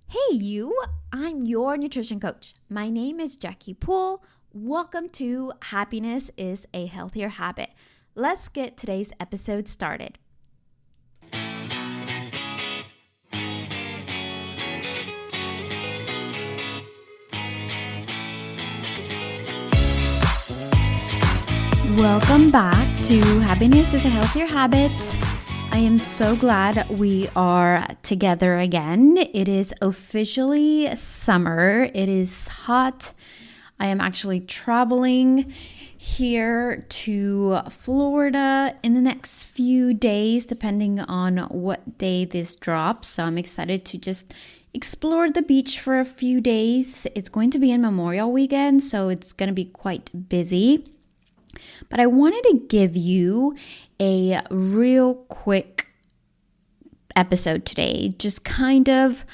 Hey, you! I'm your nutrition coach. My name is Jackie Poole. Welcome to Happiness is a Healthier Habit. Let's get today's episode started. Welcome back to Happiness is a Healthier Habit. I am so glad we are together again. It is officially summer. It is hot. I am actually traveling here to Florida in the next few days, depending on what day this drops. So I'm excited to just explore the beach for a few days. It's going to be in Memorial Weekend, so it's going to be quite busy. But I wanted to give you a real quick episode today, just kind of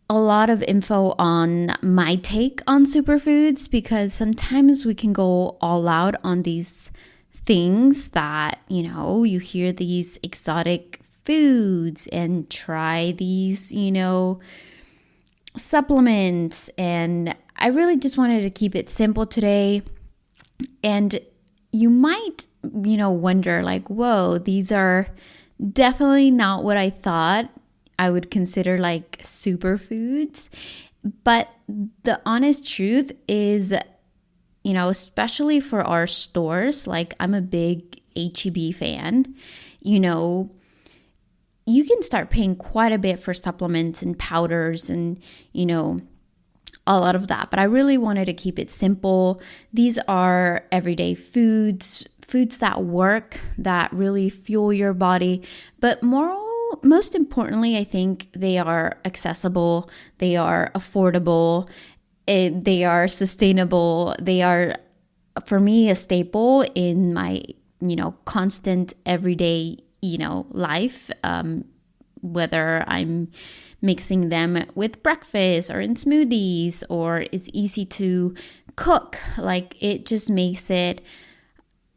a lot of info on my take on superfoods, because sometimes we can go all out on these things that, you hear these exotic foods and try these, supplements. And I really just wanted to keep it simple today. And you might, wonder like, whoa, these are definitely not what I thought I would consider like superfoods. But the honest truth is, especially for our stores, like I'm a big HEB fan, you can start paying quite a bit for supplements and powders and, a lot of that. But I really wanted to keep it simple. These are everyday foods that work, that really fuel your body. But most importantly, I think they are accessible, they are affordable, they are sustainable. They are, for me, a staple in my, constant everyday, life. Whether I'm mixing them with breakfast or in smoothies, or it's easy to cook. Like, it just makes it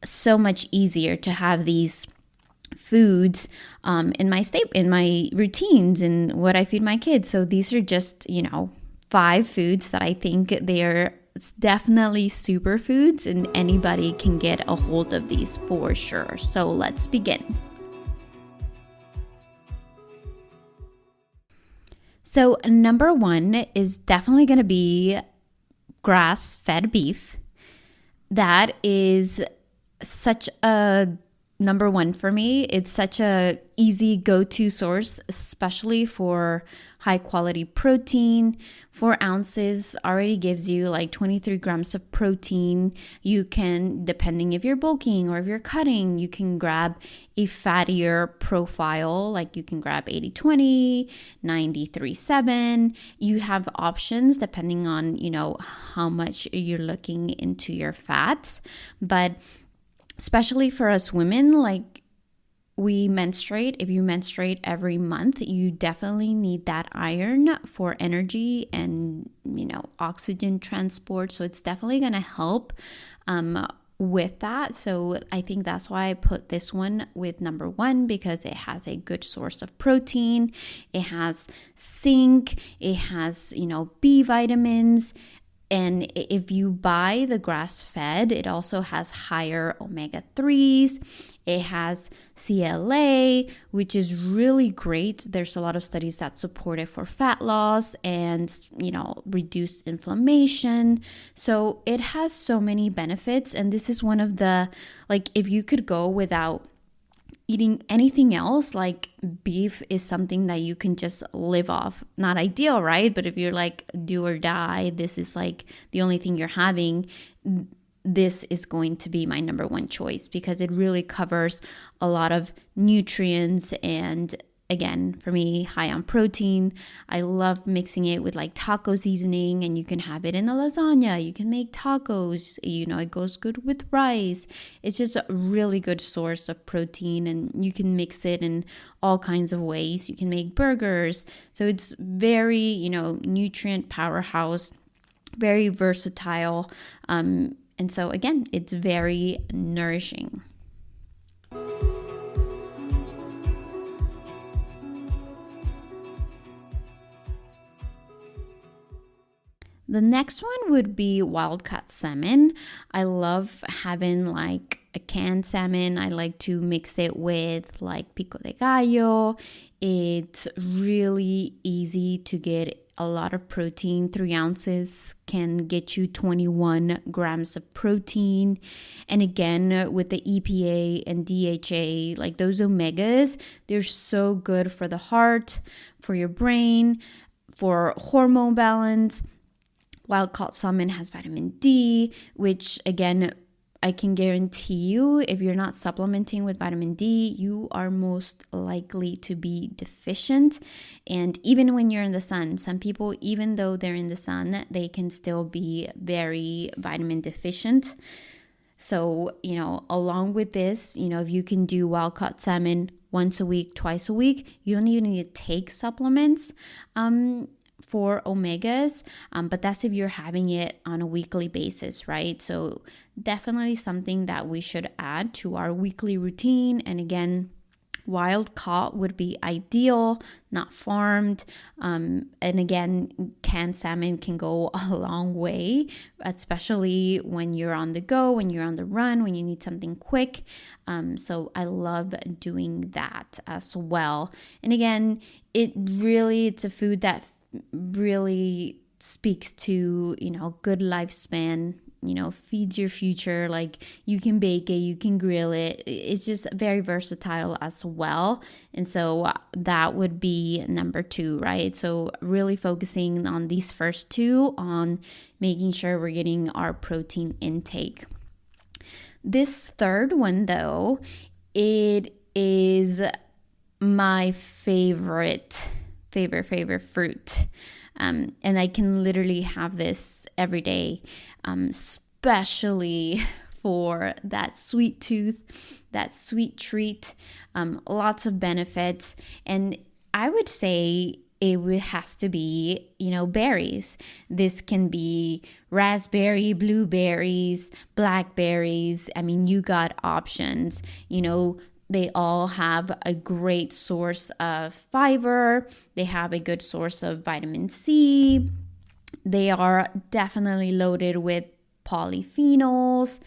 so much easier to have these foods in my routines and what I feed my kids. So these are just, 5 foods that I think they're definitely superfoods, and anybody can get a hold of these for sure. So let's begin. So number 1 is definitely going to be grass-fed beef. That is such a number 1 for me. It's such a easy go-to source, especially for high quality protein. 4 ounces already gives you like 23 grams of protein. You can, depending if you're bulking or if you're cutting, you can grab a fattier profile. Like you can grab 80-20, 93-7. You have options depending on, how much you're looking into your fats. But especially for us women, like we menstruate. If you menstruate every month, you definitely need that iron for energy and, oxygen transport. So it's definitely going to help with that. So I think that's why I put this one with number 1, because it has a good source of protein. It has zinc. It has, B vitamins. And if you buy the grass-fed, it also has higher omega-3s. It has CLA, which is really great. There's a lot of studies that support it for fat loss and, reduced inflammation. So it has so many benefits. And this is one of the, like, if you could go without eating anything else, like beef is something that you can just live off. Not ideal, right? But if you're like do or die, this is like the only thing you're having, this is going to be my number 1 choice, because it really covers a lot of nutrients. And again, for me, high on protein. I love mixing it with like taco seasoning, and you can have it in a lasagna. You can make tacos, it goes good with rice. It's just a really good source of protein, and you can mix it in all kinds of ways. You can make burgers. So it's very, nutrient powerhouse, very versatile. And so again, it's very nourishing. The next one would be wild caught salmon. I love having like a canned salmon. I like to mix it with like pico de gallo. It's really easy to get a lot of protein. 3 ounces can get you 21 grams of protein. And again, with the EPA and DHA, like those omegas, they're so good for the heart, for your brain, for hormone balance. Wild caught salmon has vitamin D, which again, I can guarantee you, if you're not supplementing with vitamin D, you are most likely to be deficient. And even when you're in the sun, some people, even though they're in the sun, they can still be very vitamin deficient. So, along with this, if you can do wild caught salmon once a week, twice a week, you don't even need to take supplements for omegas, but that's if you're having it on a weekly basis, right? So definitely something that we should add to our weekly routine. And again, wild caught would be ideal, not farmed. And again, canned salmon can go a long way, especially when you're on the go, when you're on the run, when you need something quick. So I love doing that as well. And again, it's a food that really speaks to, good lifespan, feeds your future. Like you can bake it, you can grill it. It's just very versatile as well. And so that would be number 2, right? So really focusing on these first 2 on making sure we're getting our protein intake. This third one though, it is my favorite fruit. And I can literally have this every day, especially for that sweet tooth, that sweet treat, lots of benefits. And I would say has to be, berries. This can be raspberry, blueberries, blackberries. I mean, you got options, They all have a great source of fiber. They have a good source of vitamin C. They are definitely loaded with polyphenols,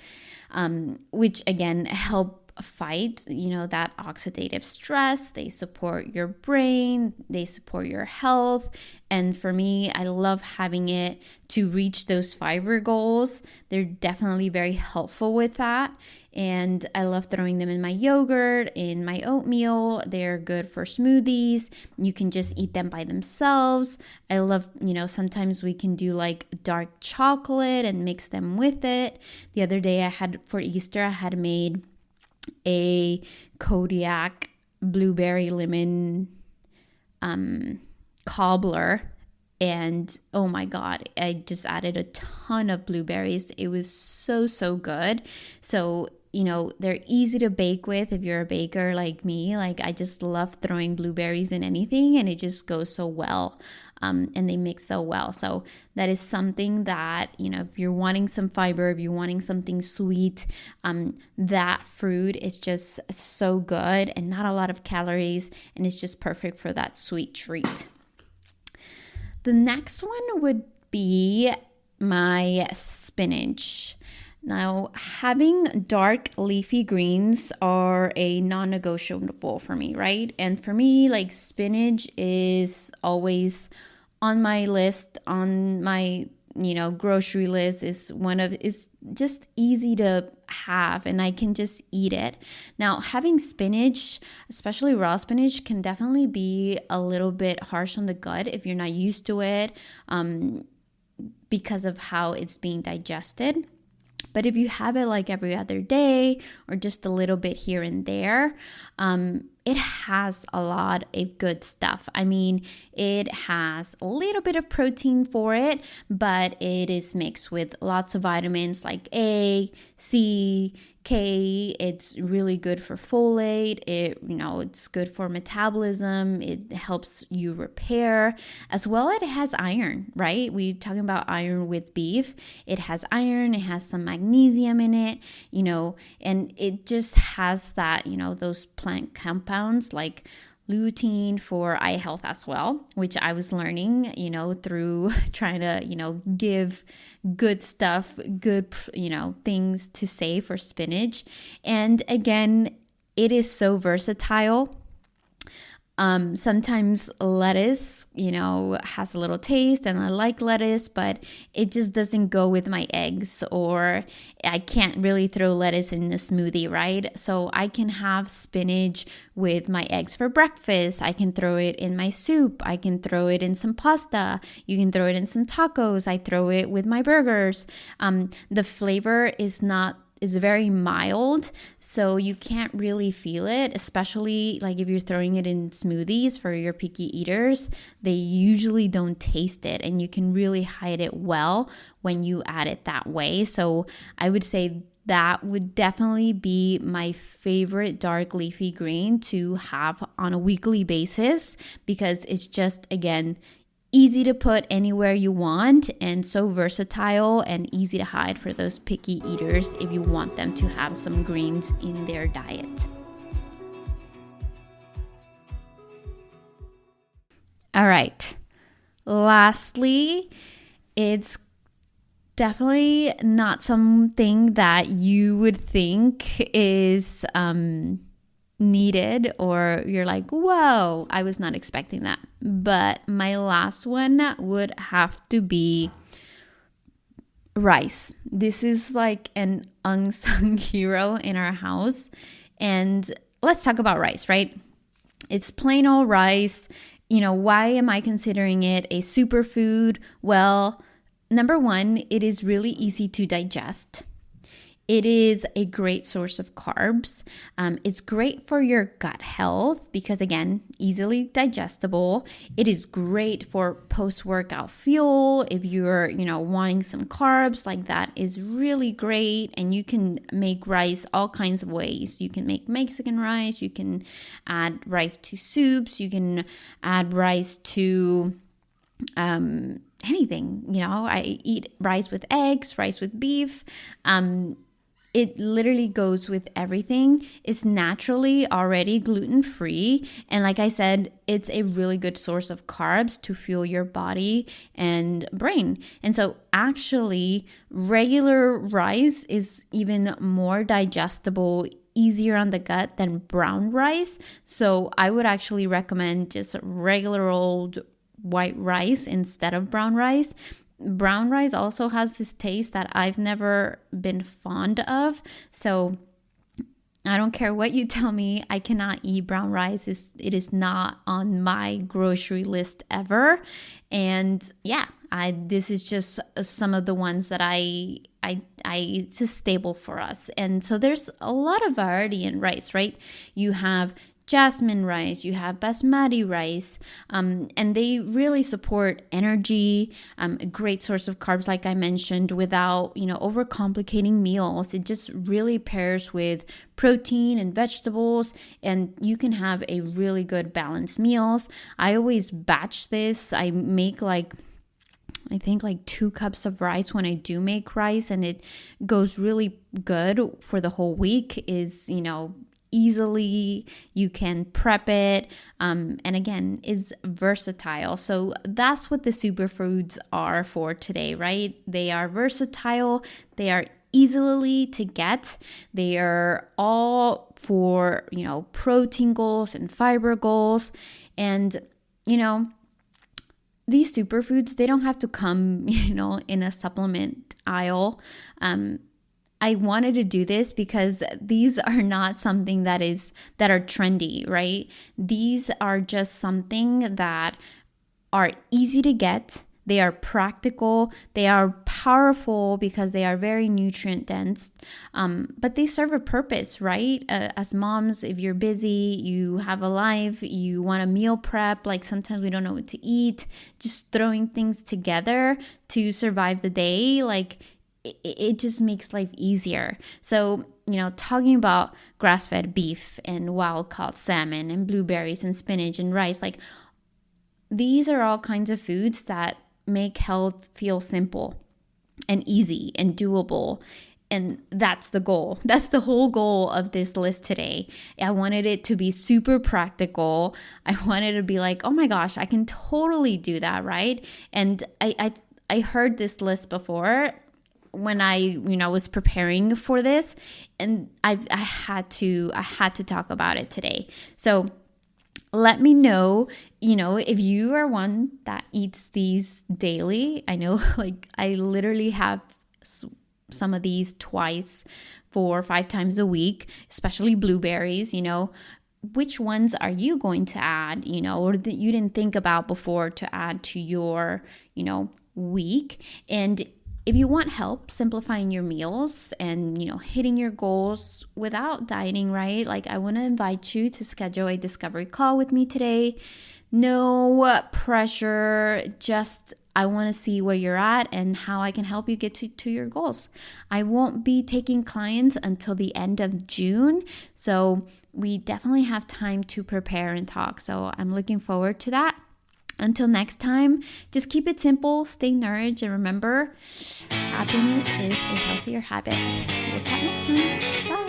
which again help fight, that oxidative stress. They support your brain. They support your health. And for me, I love having it to reach those fiber goals. They're definitely very helpful with that. And I love throwing them in my yogurt, in my oatmeal. They're good for smoothies. You can just eat them by themselves. I love, sometimes we can do like dark chocolate and mix them with it. The other day for Easter, I had made a Kodiak blueberry lemon cobbler, and oh my god, I just added a ton of blueberries. It was so good. So they're easy to bake with if you're a baker like me. Like I just love throwing blueberries in anything, and it just goes so well, and they mix so well. So that is something that, if you're wanting some fiber, if you're wanting something sweet, that fruit is just so good and not a lot of calories, and it's just perfect for that sweet treat. The next one would be my spinach. Now, having dark leafy greens are a non-negotiable for me, right? And for me, like spinach is always on my list, on my, grocery list. Is just easy to have, and I can just eat it. Now, having spinach, especially raw spinach, can definitely be a little bit harsh on the gut if you're not used to it, because of how it's being digested. But if you have it like every other day or just a little bit here and there, it has a lot of good stuff. I mean, it has a little bit of protein for it, but it is mixed with lots of vitamins like A, C, K. It's really good for folate. It's good for metabolism. It helps you repair. As well, it has iron, right? We're talking about iron with beef. It has iron. It has some magnesium in it, and it just has that, those plant compounds like lutein for eye health as well, which I was learning, through trying to, give good stuff, good, things to say for spinach. And again, it is so versatile. Sometimes lettuce, has a little taste and I like lettuce, but it just doesn't go with my eggs, or I can't really throw lettuce in a smoothie, right? So I can have spinach with my eggs for breakfast. I can throw it in my soup. I can throw it in some pasta. You can throw it in some tacos. I throw it with my burgers. The flavor is very mild, so you can't really feel it, especially like if you're throwing it in smoothies for your picky eaters. They usually don't taste it, and you can really hide it well when you add it that way. So I would say that would definitely be my favorite dark leafy green to have on a weekly basis, because it's just, again, easy to put anywhere you want and so versatile and easy to hide for those picky eaters if you want them to have some greens in their diet. All right. Lastly, it's definitely not something that you would think is needed, or you're like, whoa, I was not expecting that. But my last one would have to be rice. This is like an unsung hero in our house. And let's talk about rice, right? It's plain old rice. Why am I considering it a superfood? Well, number one, it is really easy to digest. It is a great source of carbs. It's great for your gut health because, again, easily digestible. It is great for post-workout fuel. If you're, wanting some carbs, like that is really great. And you can make rice all kinds of ways. You can make Mexican rice. You can add rice to soups. You can add rice to anything. I eat rice with eggs, rice with beef. It literally goes with everything. It's naturally already gluten-free. And like I said, it's a really good source of carbs to fuel your body and brain. And so actually, regular rice is even more digestible, easier on the gut than brown rice. So I would actually recommend just regular old white rice instead of brown rice. Brown rice also has this taste that I've never been fond of. So I don't care what you tell me, I cannot eat brown rice. It is not on my grocery list ever. And yeah, this is just some of the ones that it's a staple for us. And so there's a lot of variety in rice, right? You have jasmine rice, you have basmati rice, and they really support energy, a great source of carbs, like I mentioned, without, overcomplicating meals. It just really pairs with protein and vegetables, and you can have a really good balanced meals. I always batch this. I make I think 2 cups of rice when I do make rice, and it goes really good for the whole week. Is, easily, you can prep it, and again, is versatile. So that's what the superfoods are for today, right? They are versatile, they are easily to get, they are all for, protein goals and fiber goals. And these superfoods, they don't have to come, in a supplement aisle. I wanted to do this because these are not something that are trendy, right? These are just something that are easy to get. They are practical. They are powerful because they are very nutrient dense. But they serve a purpose, right? As moms, if you're busy, you have a life, you want to meal prep, like sometimes we don't know what to eat, just throwing things together to survive the day, it just makes life easier. So, talking about grass-fed beef and wild-caught salmon and blueberries and spinach and rice, these are all kinds of foods that make health feel simple and easy and doable. And that's the goal. That's the whole goal of this list today. I wanted it to be super practical. I wanted to be like, oh my gosh, I can totally do that, right? And I heard this list before when I was preparing for this, and I had to talk about it today. So let me know, if you are one that eats these daily. I know, like, I literally have some of these twice, 4 or 5 times a week, especially blueberries. Which ones are you going to add, or that you didn't think about before to add to your, week? And if you want help simplifying your meals and, hitting your goals without dieting, right? Like, I want to invite you to schedule a discovery call with me today. No pressure, just I want to see where you're at and how I can help you get to your goals. I won't be taking clients until the end of June, so we definitely have time to prepare and talk. So I'm looking forward to that. Until next time, just keep it simple, stay nourished, and remember, happiness is a healthier habit. We'll chat next time. Bye.